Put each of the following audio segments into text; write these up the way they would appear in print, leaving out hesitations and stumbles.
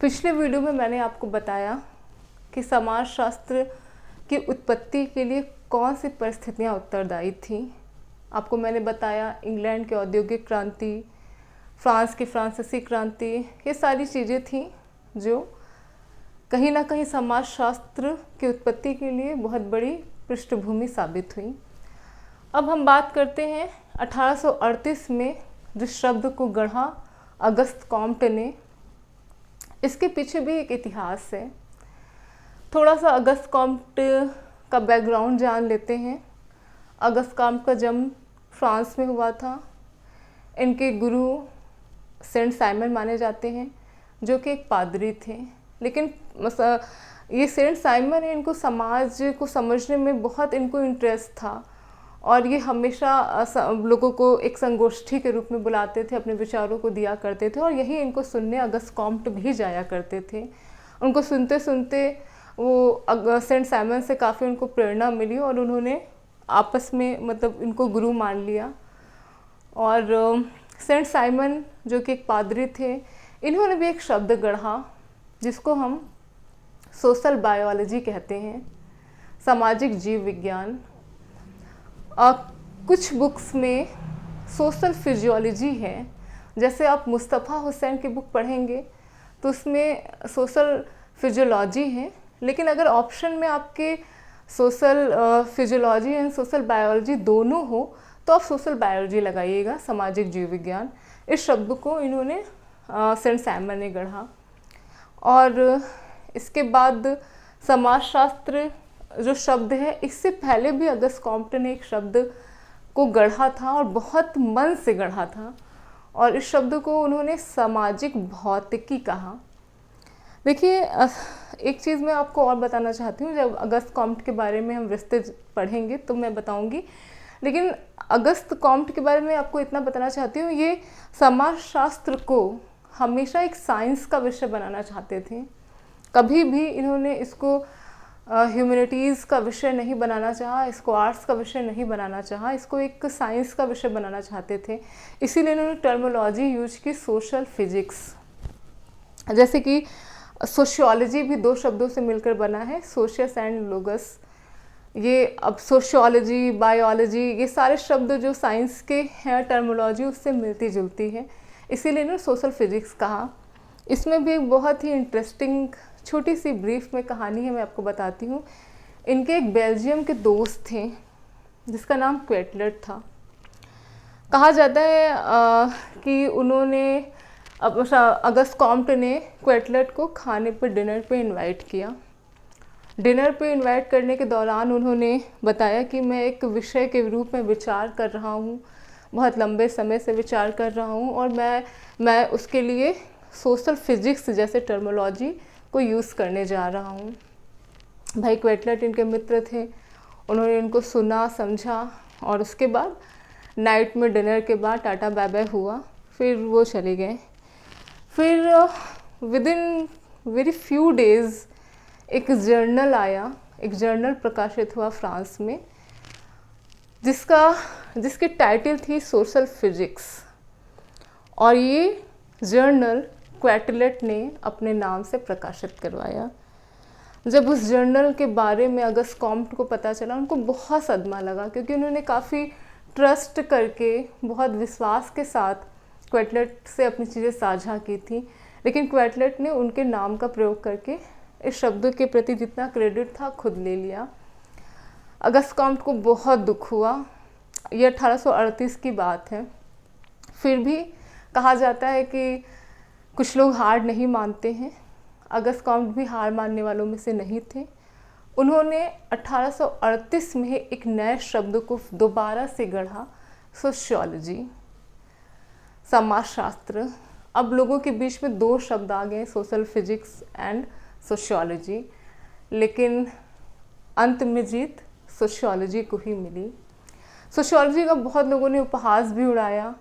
पिछले वीडियो में मैंने आपको बताया कि समाजशास्त्र की उत्पत्ति के लिए कौन सी परिस्थितियाँ उत्तरदायी थीं। आपको मैंने बताया इंग्लैंड की औद्योगिक क्रांति, फ्रांस की फ्रांसीसी क्रांति, ये सारी चीज़ें थीं जो कहीं ना कहीं समाजशास्त्र की उत्पत्ति के लिए बहुत बड़ी पृष्ठभूमि साबित हुई। अब हम बात करते हैं 1838 में जिस शब्द को गढ़ा अगस्त कॉम्ट ने। इसके पीछे भी एक इतिहास है। थोड़ा सा अगस्त कॉम्ट का बैकग्राउंड जान लेते हैं। अगस्त कॉम्ट का जन्म फ्रांस में हुआ था। इनके गुरु सेंट साइमन माने जाते हैं, जो कि एक पादरी थे। लेकिन ये सेंट साइमन है, इनको समाज को समझने में बहुत इनको इंटरेस्ट था और ये हमेशा लोगों को एक संगोष्ठी के रूप में बुलाते थे, अपने विचारों को दिया करते थे और यही इनको सुनने अगस्त कॉम्ट भी जाया करते थे। उनको सुनते सुनते वो सेंट साइमन से काफ़ी उनको प्रेरणा मिली और उन्होंने आपस में इनको गुरु मान लिया। और सेंट साइमन जो कि एक पादरी थे, इन्होंने भी एक शब्द गढ़ा जिसको हम सोशल बायोलॉजी कहते हैं, सामाजिक जीव विज्ञान। कुछ बुक्स में सोशल फिजियोलॉजी है। जैसे आप मुस्तफ़ा हुसैन की बुक पढ़ेंगे तो उसमें सोशल फिजियोलॉजी है, लेकिन अगर ऑप्शन में आपके social physiology and social biology दोनों हो तो आप सोशल बायोलॉजी लगाइएगा, सामाजिक जीव विज्ञान। इस शब्द को इन्होंने सेंट साइमन ने गढ़ा। और इसके बाद समाजशास्त्र जो शब्द है, इससे पहले भी अगस्त कॉम्ट ने एक शब्द को गढ़ा था और बहुत मन से गढ़ा था और इस शब्द को उन्होंने सामाजिक भौतिकी कहा। देखिए, एक चीज़ मैं आपको और बताना चाहती हूँ। जब अगस्त कॉम्ट के बारे में हम विस्तृत पढ़ेंगे तो मैं बताऊँगी, लेकिन अगस्त कॉम्ट के बारे में आपको इतना बताना चाहती हूँ, ये समाजशास्त्र को हमेशा एक साइंस का विषय बनाना चाहते थे। कभी भी इन्होंने इसको ह्यूमैनिटीज़ का विषय नहीं बनाना चाहा, इसको आर्ट्स का विषय नहीं बनाना चाहा, इसको एक साइंस का विषय बनाना चाहते थे। इसीलिए इन्होंने टर्मिनोलॉजी यूज की, सोशल फिजिक्स। जैसे कि सोशियोलॉजी भी दो शब्दों से मिलकर बना है, सोशियस एंड लोगस। ये अब सोशियोलॉजी, बायोलॉजी, ये सारे शब्द जो साइंस के हैं, टर्मिनोलॉजी उससे मिलती जुलती है, इसीलिए इन्होंने सोशल फिजिक्स कहा। इसमें भी एक बहुत ही इंटरेस्टिंग छोटी सी ब्रीफ में कहानी है, मैं आपको बताती हूँ। इनके एक बेल्जियम के दोस्त थे जिसका नाम क्वेटलेट था। कहा जाता है कि उन्होंने अगस्त कॉम्ट ने क्वेटलेट को खाने पर, डिनर पे इनवाइट किया। डिनर पे इनवाइट करने के दौरान उन्होंने बताया कि मैं एक विषय के रूप में विचार कर रहा हूँ, बहुत लंबे समय से विचार कर रहा हूँ और मैं उसके लिए सोशल फिजिक्स जैसे टर्मिनोलॉजी को यूज़ करने जा रहा हूँ। भाई क्वेटलेट इनके मित्र थे, उन्होंने इनको सुना, समझा और उसके बाद नाइट में डिनर के बाद टाटा बाय बाय हुआ, फिर वो चले गए। फिर with in very few days एक जर्नल आया, एक जर्नल प्रकाशित हुआ फ्रांस में जिसकी टाइटल थी सोशल फिजिक्स। और ये जर्नल क्वेटलेट ने अपने नाम से प्रकाशित करवाया। जब उस जर्नल के बारे में अगस्त कॉम्ट को पता चला, उनको बहुत सदमा लगा, क्योंकि उन्होंने काफ़ी ट्रस्ट करके, बहुत विश्वास के साथ क्वेटलेट से अपनी चीज़ें साझा की थी। लेकिन क्वेटलेट ने उनके नाम का प्रयोग करके इस शब्द के प्रति जितना क्रेडिट था खुद ले लिया। अगस्त कॉम्ट को बहुत दुख हुआ। यह 1838 की बात है। फिर भी कहा जाता है कि कुछ लोग हार नहीं मानते हैं। अगस्त कॉम्ट भी हार मानने वालों में से नहीं थे। उन्होंने 1838 में एक नए शब्द को दोबारा से गढ़ा, सोशियोलॉजी, समाजशास्त्र। अब लोगों के बीच में दो शब्द आ गए, सोशल फिजिक्स एंड सोशियोलॉजी, लेकिन अंत में जीत सोशियोलॉजी को ही मिली। सोशियोलॉजी का बहुत लोगों ने उपहास भी उड़ाया।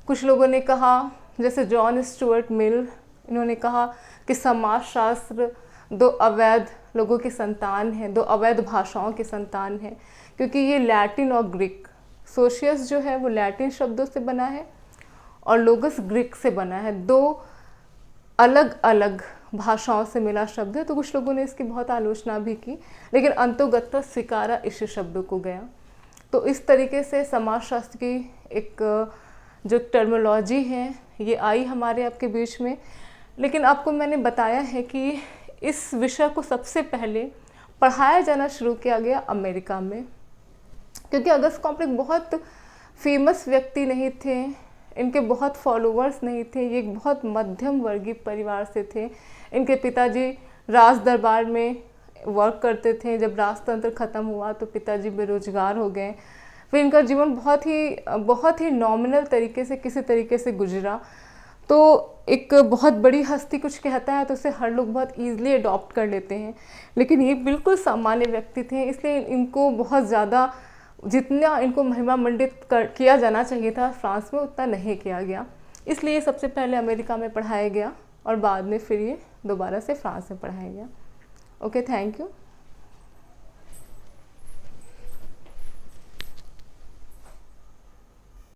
कुछ लोगों ने कहा, जैसे जॉन स्टुअर्ट मिल, इन्होंने कहा कि समाजशास्त्र दो अवैध लोगों की संतान है, दो अवैध भाषाओं की संतान है, क्योंकि ये लैटिन और ग्रीक, सोशियस जो है वो लैटिन शब्दों से बना है और लोगस ग्रीक से बना है। दो अलग अलग भाषाओं से मिला शब्द है, तो कुछ लोगों ने इसकी बहुत आलोचना भी की, लेकिन अंतोगत्वा स्वीकारा इस शब्द को गया। तो इस तरीके से समाजशास्त्र की एक जो टर्मिनोलॉजी है ये आई हमारे आपके बीच में। लेकिन आपको मैंने बताया है कि इस विषय को सबसे पहले पढ़ाया जाना शुरू किया गया अमेरिका में, क्योंकि अगस्त कॉम्प्लेक्स बहुत फेमस व्यक्ति नहीं थे, इनके बहुत फॉलोअर्स नहीं थे, ये एक बहुत मध्यम वर्गीय परिवार से थे। इनके पिताजी राज दरबार में वर्क करते थे, जब राजतंत्र ख़त्म हुआ तो पिताजी बेरोजगार हो गए। फिर इनका जीवन बहुत ही नॉमिनल तरीके से किसी तरीके से गुजरा। तो एक बहुत बड़ी हस्ती कुछ कहता है तो उसे हर लोग बहुत ईजिली अडॉप्ट कर लेते हैं, लेकिन ये बिल्कुल सामान्य व्यक्ति थे, इसलिए इनको बहुत ज़्यादा जितना इनको महिमा मंडित किया जाना चाहिए था फ्रांस में उतना नहीं किया गया। इसलिए सबसे पहले अमेरिका में पढ़ाया गया और बाद में फिर ये दोबारा से फ्रांस में पढ़ाया गया। Okay, thank you.